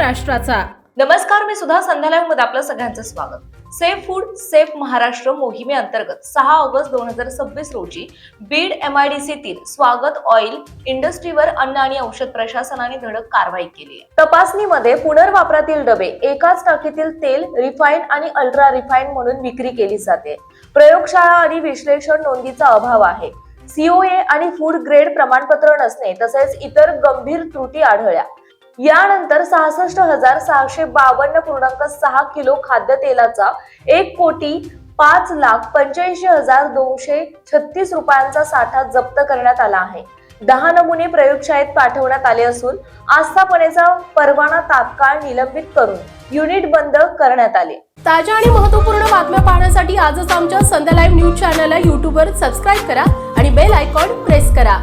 महाराष्ट्राचा। नमस्कार, मी सुधा संध्या लाईव्ह मध्ये आपलं सगळ्यांचं स्वागत। सेफ फूड सेफ महाराष्ट्र मोहिमेअंतर्गत 6 ऑगस्ट 2026 रोजी बीड MIDCतील स्वागत ऑइल इंडस्ट्रीवर अन्न आणि औषध प्रशासनाने धडक कारवाई केली आहे। तपासणीमध्ये पुनर्वापरातील डबे, एकाच टाकीतील तेल रिफाईंड आणि अल्ट्रा रिफाईंड म्हणून विक्री केली जाते। प्रयोगशाळा आणि विश्लेषण नोंदीचा अभाव आहे। COA आणि फूड ग्रेड प्रमाणपत्र नसणे तसेच इतर गंभीर त्रुटी आढळल्या। यानंतर 66,652.6 किलो खाद्यतेलाचा 1,05,85,236 रुपयांचा साठा जप्त करण्यात आला आहे। 10 नमुने प्रयोगशाळेत पाठवण्यात आले असून आस्थापनेचा परवाना तात्काळ निलंबित करून युनिट बंद करण्यात आले। ताज्या आणि महत्त्वपूर्ण बातम्या पाहण्यासाठी आजच आमच्या संध्या लाईव्ह न्यूज चॅनलला YouTube वर सबस्क्राईब करा आणि बेल आयकॉन प्रेस करा।